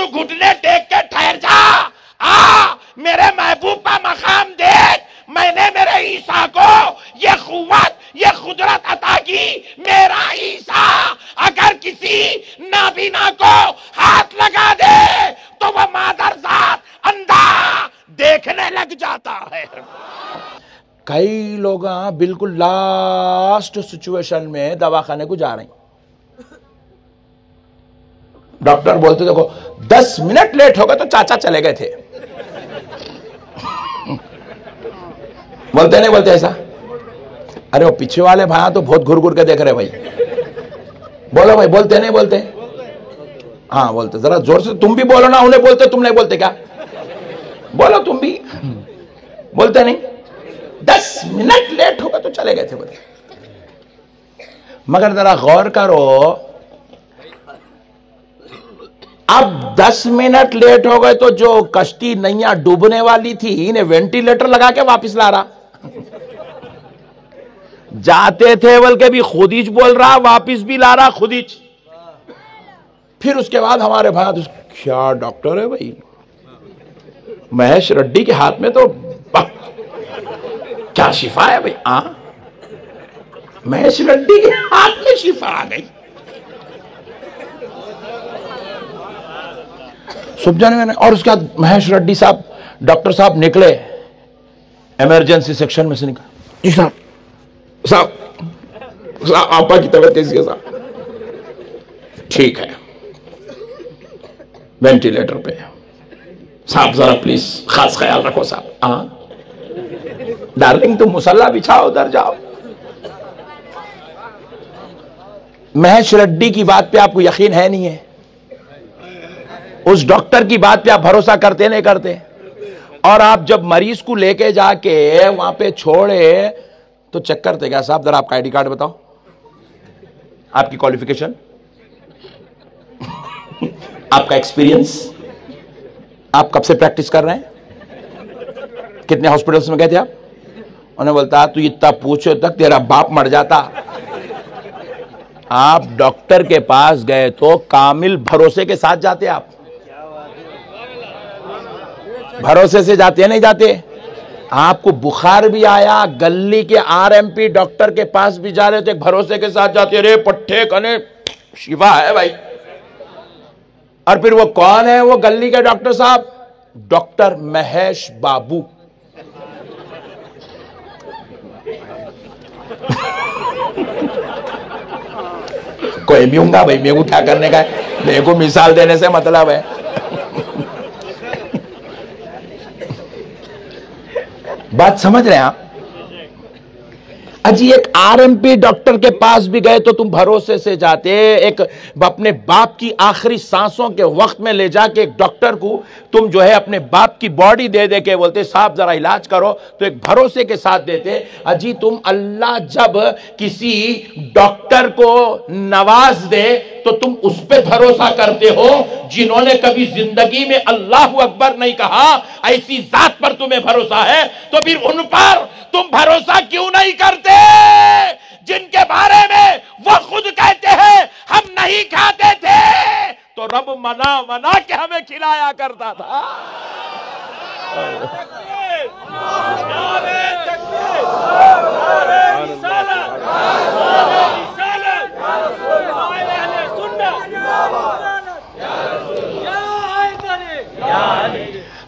तू घुटने टेक के ठहर जा, आ मेरे महबूब का मकाम देख। मैंने मेरे ईसा को ये कुव्वत, ये कुदरत अता की। मेरा ईसा अगर किसी नाबीना को हाथ लगा दे तो वह मादरजात अंधा देखने लग जाता है। कई लोग बिल्कुल लास्ट सिचुएशन में दवाखाने को जा रहे हैं, डॉक्टर बोलते देखो 10 मिनट लेट हो गए तो चाचा चले गए थे। बोलते नहीं बोलते ऐसा? अरे वो पीछे वाले भाई तो बहुत घुर घुर के देख रहे भाई। बोलो भाई, बोलते नहीं बोलते? हाँ बोलते, जरा जोर से तुम भी बोलो ना। उन्हें बोलते, तुम नहीं बोलते क्या? बोलो तुम भी। बोलते नहीं? 10 मिनट लेट हो गए तो चले गए थे बोले। मगर जरा गौर करो, अब 10 मिनट लेट हो गए तो जो कश्ती नैया डूबने वाली थी इन्हें वेंटिलेटर लगा के वापस ला रहा। जाते थे बोल के भी खुदीच बोल रहा, वापिस भी ला रहा खुदीच। फिर उसके बाद हमारे भाई, क्या डॉक्टर है भाई, महेश रेड्डी के हाथ में तो क्या शिफा है भाई। महेश रेड्डी के हाथ में शिफा आ गई। सुब जाने मैंने, और उसके बाद महेश रेड्डी साहब, डॉक्टर साहब निकले इमरजेंसी सेक्शन में से निकले। जी साहब, साहब आपा की तबीयत कैसी है साहब? ठीक है, वेंटिलेटर पे साहब, जरा प्लीज खास ख्याल रखो साहब। डार्लिंग तुम मुसल्ला बिछाओ, उधर जाओ। महेश रेड्डी की बात पे आपको यकीन है नहीं है? उस डॉक्टर की बात पे आप भरोसा करते नहीं करते? और आप जब मरीज को लेके जाके वहां पे छोड़े तो चेक करते क्या साहब? जरा आपका आईडी कार्ड बताओ, आपकी क्वालिफिकेशन, आपका एक्सपीरियंस, आप कब से प्रैक्टिस कर रहे हैं, कितने हॉस्पिटल्स में गए थे आप? उन्हें बोलता तू इतना पूछो तक तेरा बाप मर जाता। आप डॉक्टर के पास गए तो कामिल भरोसे के साथ जाते, आप भरोसे से जाते नहीं जाते? आपको बुखार भी आया, गली के आरएमपी डॉक्टर के पास भी जा रहे थे, भरोसे के साथ जाते, रे पट्टे कने शिवा है भाई। और फिर वो कौन है वो गली के डॉक्टर साहब? डॉक्टर महेश बाबू। कोई भी होगा भाई, मेरे को क्या करने का है, मेरे को मिसाल देने से मतलब है। बात समझ रहे हैं आप? अजी एक आरएमपी डॉक्टर के पास भी गए तो तुम भरोसे से जाते। एक अपने बाप की आखिरी सांसों के वक्त में ले जाके एक डॉक्टर को तुम जो है अपने बाप की बॉडी दे दे के बोलते साहब जरा इलाज करो, तो एक भरोसे के साथ देते। अजी तुम अल्लाह जब किसी डॉक्टर को नवाज दे तो तुम उस पे भरोसा करते हो जिन्होंने कभी जिंदगी में अल्लाहु अकबर नहीं कहा। ऐसी जात पर तुम्हें भरोसा है तो फिर उन पर तुम भरोसा क्यों नहीं करते जिनके बारे में वो खुद कहते हैं हम नहीं खाते थे तो रब मना मना के हमें खिलाया करता था।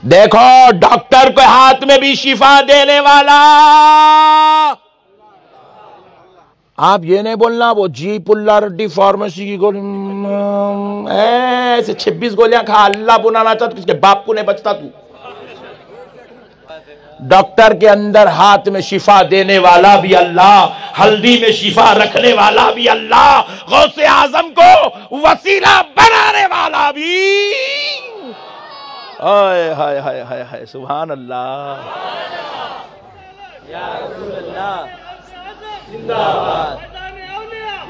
देखो डॉक्टर के हाथ में भी शिफा देने वाला। आप ये नहीं बोलना वो जी पुल्ला रेड्डी फार्मेसी की गोली ऐसे 26 गोलियां खा अल्लाह बुनाना चाहता, किसके बाप को नहीं बचता तू। डॉक्टर के अंदर हाथ में शिफा देने वाला भी अल्लाह, हल्दी में शिफा रखने वाला भी अल्लाह, गौसे आजम को वसीला बनाने वाला भी। हाय हाय हाय हाय हाय सुभान अल्लाह। या रसूल अल्लाह जिंदाबाद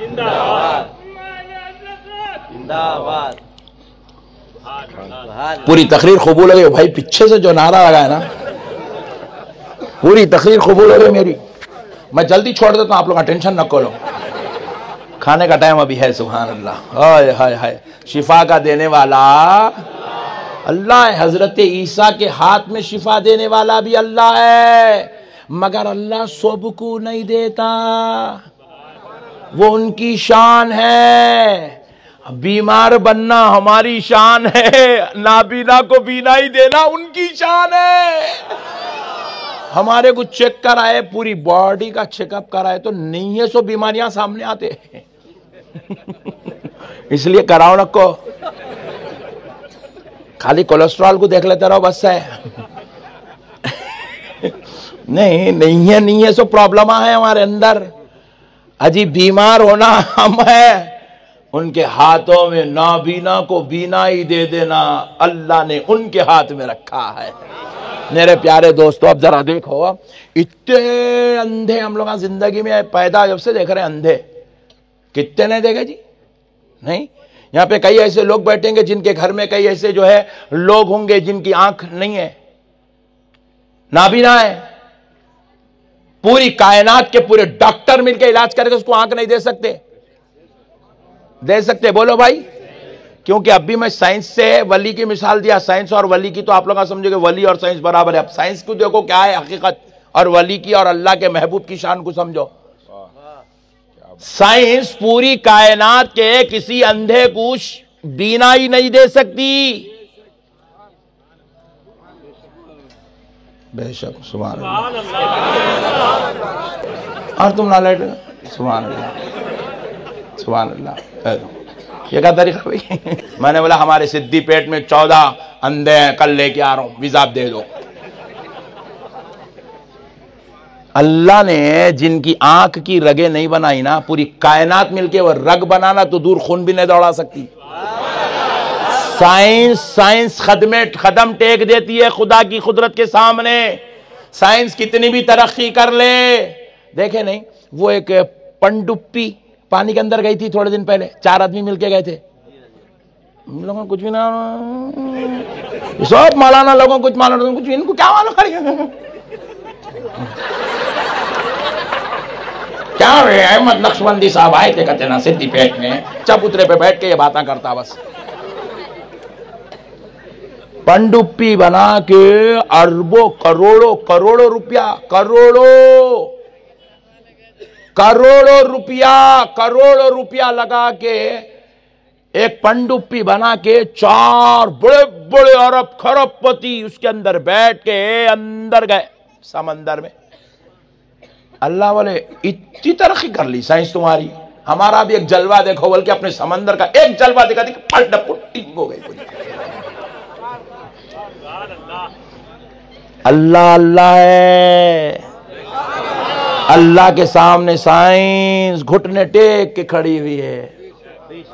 जिंदाबाद जिंदाबाद। पूरी तकरीर कबूल हो गई भाई, पीछे से जो नारा लगा है ना पूरी तकरीर कबूल हो गई मेरी। मैं जल्दी छोड़ देता हूं, आप लोग टेंशन न करो, खाने का टाइम अभी है। सुभान अल्लाह। हाय हाय हाय शिफा का देने वाला अल्लाह है। हजरत ईसा के हाथ में शिफा देने वाला भी अल्लाह है, मगर अल्लाह सबको नहीं देता, वो उनकी शान है। बीमार बनना हमारी शान है, नाबीना को बीनाई देना उनकी शान है। हमारे को चेक कराए, पूरी बॉडी का चेकअप कराए तो नहीं है सो बीमारियां सामने आते इसलिए कराओ न को, खाली कोलेस्ट्रॉल को देख लेते रहो बस है नहीं है सो प्रॉब्लम है हमारे अंदर। अजी बीमार होना हम है, उनके हाथों में नाबीना को बीनाई दे देना अल्लाह ने उनके हाथ में रखा है। मेरे प्यारे दोस्तों, अब जरा देखो, इतने अंधे हम लोग जिंदगी में पैदा जब से देख रहे हैं, अंधे कितने ने देखे जी? नहीं, यहां पे कई ऐसे लोग बैठेंगे जिनके घर में कई ऐसे जो है लोग होंगे जिनकी आंख नहीं है, नाबीना है। पूरी कायनात के पूरे डॉक्टर मिलकर इलाज करके उसको आंख नहीं दे सकते, दे सकते? बोलो भाई। क्योंकि अभी मैं साइंस से वली की मिसाल दिया, साइंस और वली की, तो आप लोग समझोगे वली और साइंस बराबर है। अब साइंस को देखो क्या है हकीकत, और वली की और अल्लाह के महबूब की शान को समझो। साइंस पूरी कायनात के किसी अंधे को बीनाई नहीं दे सकती। बेशक, सुभान अल्लाह। और तुम ना लेट, सुभान अल्लाह, सुभान अल्लाह। ये क्या तरीका भाई? मैंने बोला हमारे सिद्दी पेट में 14 अंधे हैं, कल लेके आ रहा हूं, वीजा दे दो। अल्लाह ने जिनकी आंख की रगे नहीं बनाई ना, पूरी कायनात मिलके वो रग बनाना तो दूर खून भी नहीं दौड़ा सकती। साइंस कदम टेक देती है खुदा की कुदरत के सामने। साइंस कितनी भी तरक्की कर ले, देखे नहीं, वो एक पनडुब्बी पानी के अंदर गई थी थोड़े दिन पहले, 4 आदमी मिलके गए थे। लोगों कुछ भी ना, सब मौलाना लोगों कुछ मालूम, कुछ इनको क्या मालूम क्या अहमद नक्शबंदी साहब आए थे, कहते ना सिद्दी पेट में चबूतरे पे बैठ के ये बातें करता, बस पनडुब्बी बना के अरबों करोड़ों रुपया, करोड़ों रुपया लगा के एक पनडुब्बी बना के 4 बड़े बड़े अरब खरबपति उसके अंदर बैठ के अंदर गए समंदर में। अल्लाह वाले इतनी तरक्की कर ली साइंस तुम्हारी। हमारा भी एक जलवा देखो, बल्कि अपने समंदर का एक जलवा दिखा दी, पलट पुट्टी हो गई पूरी। अल्लाह अल्लाह है, अल्लाह के सामने साइंस घुटने टेक के खड़ी हुई है।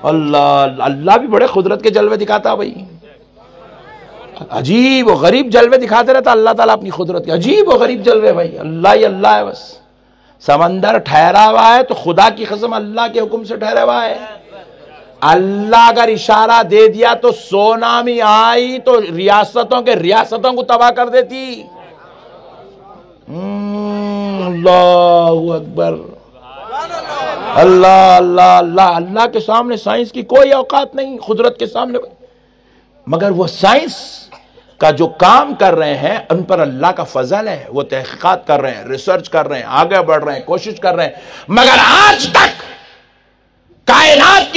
अल्लाह अल्लाह भी बड़े कुदरत के जलवे दिखाता भाई, अजीब व गरीब जलवे दिखाते रहता अल्लाह ताला अपनी कुदरत के, अजीब व गरीब जलवे भाई। अल्लाह ही अल्लाह है बस। समंदर ठहरा हुआ है तो खुदा की कसम अल्लाह के हुक्म से ठहरा हुआ है। अल्लाह अगर इशारा दे दिया तो सोनामी आई तो रियासतों को तबाह कर देती। अल्लाहू अकबर, अल्लाह अल्लाह अल्लाह। अल्लाह के सामने साइंस की कोई औकात नहीं, कुदरत के सामने। मगर वो साइंस का जो काम कर रहे हैं उन पर अल्लाह का फजल है। वो तहकीकात कर रहे हैं, रिसर्च कर रहे हैं, आगे बढ़ रहे हैं, कोशिश कर रहे हैं, मगर आज तक कायनात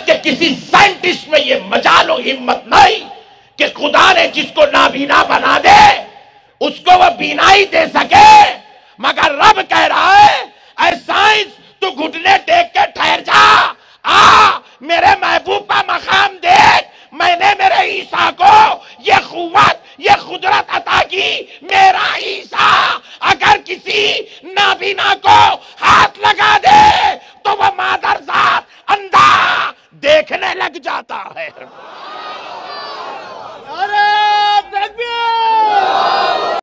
के किसी साइंटिस्ट में ये मजाल और हिम्मत नहीं कि खुदा ने जिसको नाबीना बना दे उसको वह बीनाई दे सके। मगर